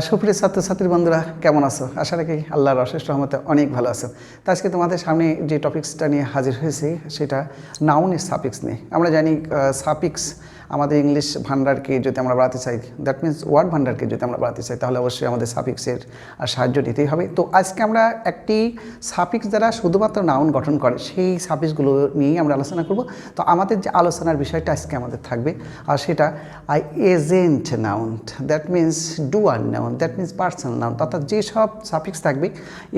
সুপ্রিয় ছাত্রছাত্রী বন্ধুরা কেমন আছো? আশা রাখি আল্লাহর অশেষ রহমতে অনেক ভালো আছো। তো আজকে তোমাদের সামনে যে টপিক্সটা নিয়ে হাজির হয়েছি সেটা নাউনের সাফিক্স নিয়ে। আমরা জানি সাফিক্স আমাদের ইংলিশ ভান্ডারকে যদি আমরা বাড়াতে চাই, দ্যাট মিন্স ওয়ার্ড ভান্ডারকে যদি আমরা বাড়াতে চাই, তাহলে অবশ্যই আমাদের সাফিক্সের সাহায্য নিতেই হবে। তো আজকে আমরা একটি সাফিক্স দ্বারা শুধুমাত্র নাউন গঠন করে সেই সাফিক্সগুলো নিয়েই আমরা আলোচনা করব। তো আমাদের যে আলোচনার বিষয়টা আজকে আমাদের থাকবে আর সেটা agent noun, that means doer noun, that means personal noun, অর্থাৎ যেসব সাফিক্স থাকবে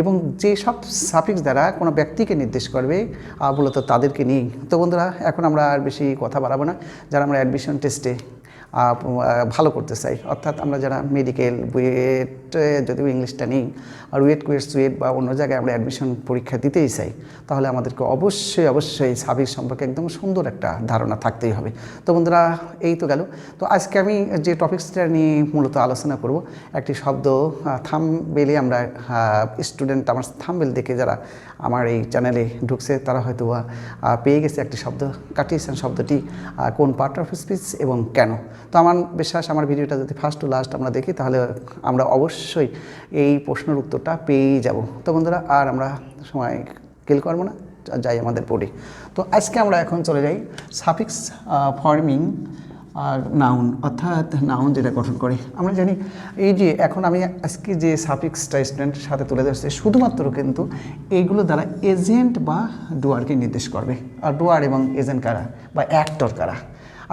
এবং যেসব সাফিক্স দ্বারা কোনো ব্যক্তিকে নির্দেশ করবে মূলত তাদেরকে নিয়েই। তো বন্ধুরা, এখন আমরা আর বেশি কথা বাড়াবো না। যারা আমরা অ্যাডমিশন টেস্টে ভালো করতে চাই, অর্থাৎ আমরা যারা মেডিকেল বুয়েট যদিও ইংলিশটা নেই, আর ওয়েট কুয়েট সুয়েট বা অন্য জায়গায় আমরা অ্যাডমিশন পরীক্ষা দিতেই চাই, তাহলে আমাদেরকে অবশ্যই সাফিক্স সম্পর্কে একদম সুন্দর একটা ধারণা থাকতেই হবে। তো বন্ধুরা, এই তো গেল। তো আজকে আমি যে টপিক্সটা নিয়ে মূলত আলোচনা করব, একটি শব্দ থাম্বনেলে আমরা স্টুডেন্ট আমার থাম্বনেল দেখে যারা আমার এই চ্যানেলে ঢুকছে তারা হয়তো পেয়ে গেছে একটি শব্দ, কাটিয়েছেন শব্দটি কোন পার্ট অফ স্পিচ এবং কেন। তো আমার বিশ্বাস আমার ভিডিওটা যদি ফার্স্ট টু লাস্ট আমরা দেখি তাহলে আমরা অবশ্যই এই প্রশ্নের উত্তরটা পেয়েই যাব। তো বন্ধুরা, আর আমরা সময় কিল করবো না, যাই আমাদের পড়ি। তো আজকে আমরা এখন চলে যাই সাফিক্স ফর্মিং আর নাউন, অর্থাৎ নাউন যেটা গঠন করে। আমরা জানি এই যে এখন আমি আজকে যে সাফিক্সটা স্টুডেন্টের সাথে তুলে ধরছি শুধুমাত্র কিন্তু এইগুলো দ্বারা এজেন্ট বা ডুয়ারকে নির্দেশ করবে। আর ডুয়ার এবং এজেন্ট কারা বা অ্যাক্টর কারা?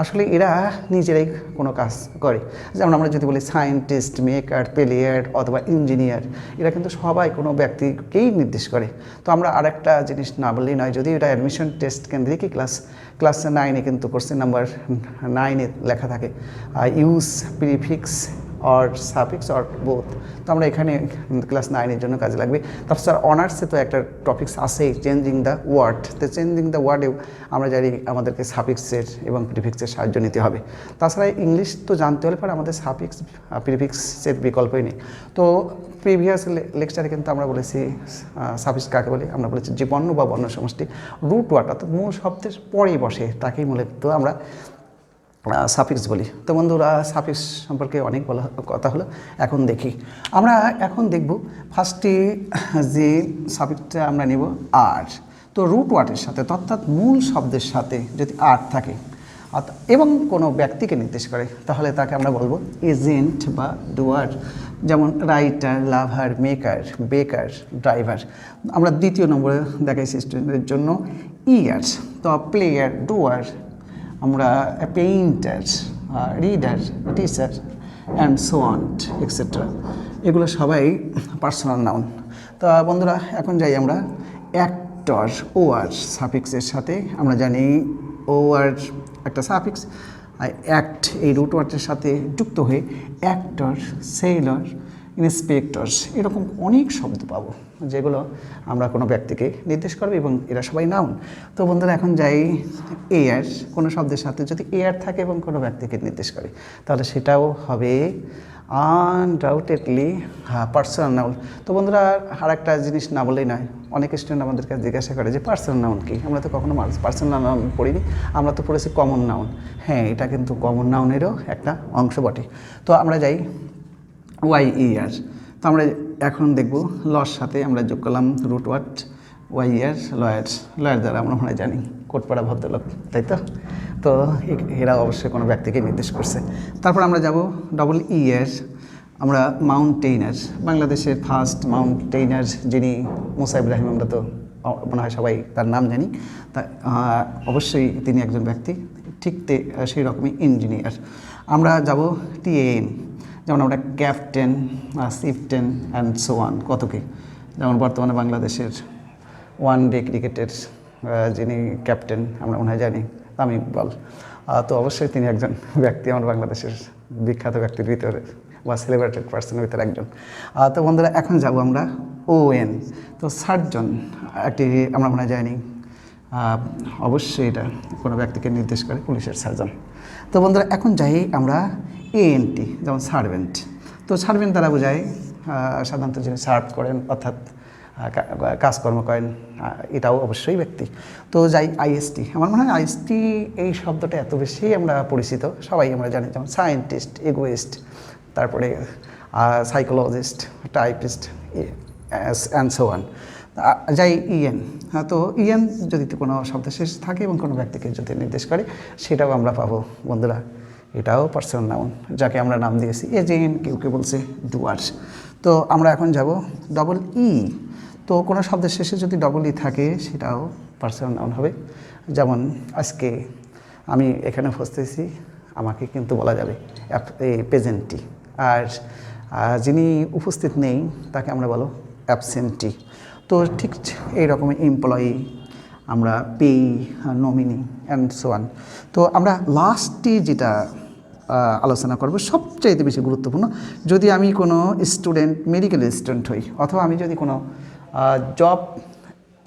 আসলে এরা নিজেরাই কোনো কাজ করে। যেমন আমরা যদি বলি সায়েন্টিস্ট, মেকার, প্লেয়ার অথবা ইঞ্জিনিয়ার, এরা কিন্তু সবাই কোনো ব্যক্তিকেই নির্দেশ করে। তো আমরা আরেকটা জিনিস না বললেই নয়, যদি এটা অ্যাডমিশন টেস্ট কেন্দ্রিকই ক্লাস 9-এ কিন্তু কোশ্চেন নাম্বার 9-এ লেখা থাকে use prefix or suffix or both. তো আমরা এখানে ক্লাস 9-এর জন্য কাজে লাগবে। তারপর অনার্সে তো একটা টপিক্স আছেই, চেঞ্জিং দ্য ওয়ার্ড। তো চেঞ্জিং দ্য ওয়ার্ডেও আমরা জানি আমাদেরকে সাফিক্সের এবং প্রিফিক্সের সাহায্য নিতে হবে। তাছাড়া ইংলিশ তো জানতে হলে পরে আমাদের সাফিক্স প্রিফিক্সের বিকল্পই নেই। তো প্রিভিয়াস লেকচারে কিন্তু আমরা বলেছি সাফিক্স কাকে বলে। আমরা বলেছি যে বর্ণ বা বর্ণ সমষ্টি রুট ওয়ার্ড অর্থাৎ মূল শব্দের পরেই বসে তাকেই মূলত আমরা সাফিক্স বলি। তো বন্ধুরা, সাফিক্স সম্পর্কে অনেক বলা কথা হলো, এখন দেখি। আমরা এখন দেখব ফার্স্টে যে সাফিক্সটা আমরা নেব আর। তো রুট ওয়ার্ডের সাথে অর্থাৎ মূল শব্দের সাথে যদি আর থাকে এবং কোনো ব্যক্তিকে নির্দেশ করে তাহলে তাকে আমরা বলবো এজেন্ট বা ডুয়ার। যেমন রাইটার, লাভার, মেকার, বেকার, ড্রাইভার। আমরা দ্বিতীয় নম্বরে দেখাইছি স্টুডেন্টের জন্য ইয়ার। তো প্লেয়ার, ডুয়ার, আমরা painter, reader, teacher and so on etcetera. এগুলো সবাই পার্সোনাল নাউন। তো বন্ধুরা, এখন যাই আমরা অ্যাক্টর ওয়ার সাফিক্সের সাথে। আমরা জানি ওয়ার একটা সাফিক্স, অ্যাক্ট এই রুট ওয়ার্ডের সাথে যুক্ত হয়ে অ্যাক্টর, সেলর, ইন্সপেক্টরস এরকম অনেক শব্দ পাবো যেগুলো আমরা কোনো ব্যক্তিকে নির্দেশ করবে এবং এরা সবাই নাউন। তো বন্ধুরা, এখন যাই এয়ার। কোনো শব্দের সাথে যদি এয়ার থাকে এবং কোনো ব্যক্তিকে নির্দেশ করে তাহলে সেটাও হবে আনডাউটেডলি পার্সোনাল নাউন। তো বন্ধুরা, আর একটা জিনিস না বললেই নয়, অনেক স্টুডেন্ট আমাদের কাছে জিজ্ঞাসা করে যে পার্সোনাল নাউন কি? আমরা তো কখনো পার্সোনাল নাউন পড়িনি, আমরা তো পড়েছি কমন নাউন। হ্যাঁ, এটা কিন্তু কমন নাউনেরও একটা অংশ বটে। তো আমরা যাই ওয়াই ইয়ার। তো আমরা এখন দেখব লর সাথে আমরা যোগ করলাম রুট ওয়ার্ড ওয়াই ইয়ার, লয়ার। লয়ার দ্বারা আমরা মনে জানি কোটপাড়া ভদ্রলোক, তাই তো? তো এরা অবশ্যই কোনো ব্যক্তিকে নির্দেশ করছে। তারপর আমরা যাব ডবল ইয়ার, আমরা মাউন্টেইনার। বাংলাদেশের ফার্স্ট মাউন্টেইনার যিনি মুসা ইব্রাহিম, আমরা তো মনে হয় সবাই তার নাম জানি। তা অবশ্যই তিনি একজন ব্যক্তি, ঠিক সেই রকমই ইঞ্জিনিয়ার। আমরা যাব টিএন, যেমন আমরা captain, chieftain and so on, কত কি। যেমন বর্তমানে বাংলাদেশের ওয়ান ডে ক্রিকেটের যিনি ক্যাপ্টেন আমরা মনে হয় জানি তামিম ইকবাল। তো অবশ্যই তিনি একজন ব্যক্তি, আমার বাংলাদেশের বিখ্যাত ব্যক্তির ভিতরে বা সেলিব্রেটেড পার্সনের ভিতরে একজন। তো বন্ধুরা, এখন যাব আমরা ওএন। তো সার্জন একটি আমরা মনে জানি অবশ্যই এটা কোনো ব্যক্তিকে নির্দেশ করে, পুলিশের সার্জন। তো বন্ধুরা, এখন যাই আমরা এএনটি, যেমন সার্ভেন্ট। তো সার্ভেন্ট দ্বারা বোঝায় সাধারণত যিনি সার্ভ করেন অর্থাৎ কাজকর্ম করেন, এটাও অবশ্যই ব্যক্তি। তো যাই আইএসটি। আমার মনে হয় আইএসটি এই শব্দটা এত বেশি আমরা পরিচিত, সবাই আমরা জানি, যেমন সায়েন্টিস্ট, ইগোইস্ট, তারপরে psychologist, typist and so on. যাই ইএন, হ্যাঁ, তো ইএন যদি কোনো শব্দ শেষ থাকে এবং কোনো ব্যক্তিকে যদি নির্দেশ করে সেটাও আমরা পাবো বন্ধুরা। এটাও পার্সোনাল নাউন, যাকে আমরা নাম দিয়েছি এজেন্ট, কেউ বলছে ডুয়ার্স। তো আমরা এখন যাব ডবল ই। তো কোনো শব্দের শেষে যদি ডবল ই থাকে সেটাও পার্সোনাল নাউন হবে। যেমন আজকে আমি এখানে বসতেছি, আমাকে কিন্তু বলা যাবে প্রেজেন্টি। আর যিনি উপস্থিত নেই তাকে আমরা বলো অ্যাবসেন্টি। তো ঠিক এই রকমের এমপ্লয়ি, আমরা পেই, নমিনি অ্যান্ড সো অন। তো আমরা লাস্টে যেটা আলোচনা করব সবচাইতে বেশি গুরুত্বপূর্ণ, যদি আমি কোনো স্টুডেন্ট, মেডিকেল স্টুডেন্ট হই, অথবা আমি যদি কোনো জব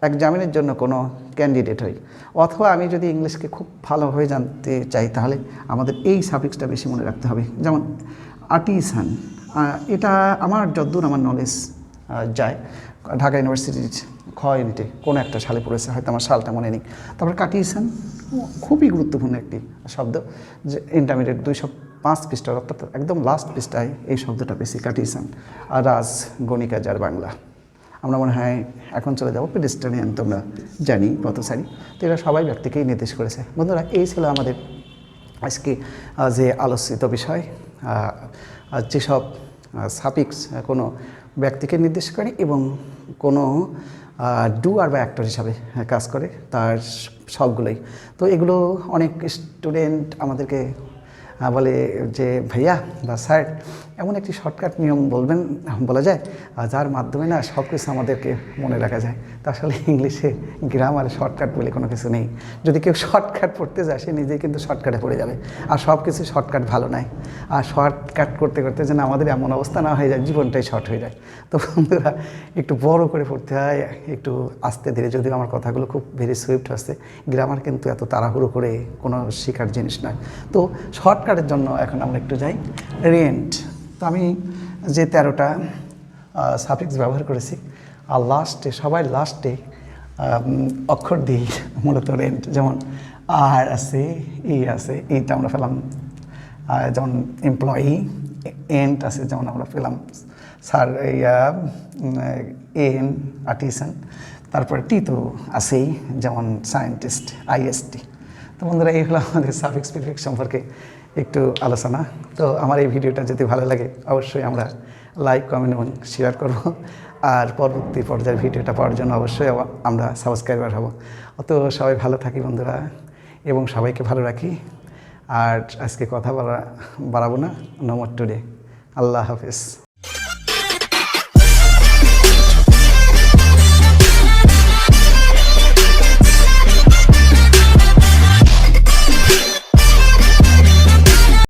এক্সামিনের জন্য কোনো ক্যান্ডিডেট হই, অথবা আমি যদি ইংলিশকে খুব ভালোভাবে জানতে চাই, তাহলে আমাদের এই সাফিক্সটা বেশি মনে রাখতে হবে। যেমন আর্টিসান, এটা আমার যতদূর আমার নলেজ যায়, ঢাকা ইউনিভার্সিটির খ ইউনিটে কোনো একটা সালে পড়েছে, হয়তো আমার সালটা মনে নেই। তারপর কাটিয়েছেন খুবই গুরুত্বপূর্ণ একটি শব্দ, যে ইন্টারমিডিয়েট 205 পৃষ্ঠা, অর্থাৎ একদম লাস্ট পৃষ্ঠায় এই শব্দটা বেশি, কাটিয়েছেন। আর রাজ গণিকা যার বাংলা, আমরা মনে হয় এখন চলে যাবো পেডেস্ট্রিয়ান, তোমরা জানি পথচারী। তো এরা সবাই ব্যক্তিকেই নির্দেশ করেছে। বন্ধুরা, এই ছিল আমাদের আজকে যে আলোচিত বিষয়, যেসব সাফিক্স কোনো ব্যক্তিকে নির্দেশ করে এবং কোনো ডুয়ার বা অ্যাক্টর হিসাবে কাজ করে, তার সবগুলোই। তো এগুলো অনেক স্টুডেন্ট আমাদেরকে বলে যে ভাইয়া বা স্যার, এমন একটি শর্টকাট নিয়ম বলবেন, বলা যায় যার মাধ্যমে না সব কিছু আমাদেরকে মনে রাখা যায়। তা আসলে ইংলিশে গ্রামারে শর্টকাট বলে কোনো কিছু নেই। যদি কেউ শর্টকাট পড়তে যায়, সে নিজেই কিন্তু শর্টকাটে পড়ে যাবে। আর সব কিছু শর্টকাট ভালো নয়। আর শর্টকাট করতে করতে যেন আমাদের এমন অবস্থা না হয়ে যায়, জীবনটাই শর্ট হয়ে যায়। তো বন্ধুরা, একটু বড় করে পড়তে হয়, একটু আস্তে ধীরে। যদিও আমার কথাগুলো খুব ভেরি সুইফট আসছে, গ্রামার কিন্তু এত তাড়াহুড়ো করে কোনো শেখার জিনিস নয়। তো শর্টকাটের জন্য এখন আমরা একটু যাই রেন্ট। তো আমি যে 13টা সাফিক্স ব্যবহার করেছি, আর লাস্টে, সবাই লাস্টে অক্ষর দিই মূলত রেন্ট। যেমন আর আছে, ই আছে, এইটা আমরা পেলাম যেমন এমপ্লয়ি। এন্ট আছে, যেমন আমরা পেলাম স্যার, এন আর্টিসান। তারপরে টি তো আছেই, যেমন সায়েন্টিস্ট, আইএসটি। তো বন্ধুরা, এই হলো আমাদের সাফিক্স প্রিফিক্স সম্পর্কে একটু আলোচনা। তো আমার এই ভিডিওটা যদি ভালো লাগে, অবশ্যই আমরা লাইক, কমেন্ট এবং শেয়ার করব। আর পরবর্তী পর্যায়ের ভিডিওটা পাওয়ার জন্য অবশ্যই আমরা সাবস্ক্রাইবার হব। তো সবাই ভালো থাকি বন্ধুরা, এবং সবাইকে ভালো রাখি। আর আজকে কথা বাড়াবো না, নো মোর টুডে। আল্লাহ হাফেজ।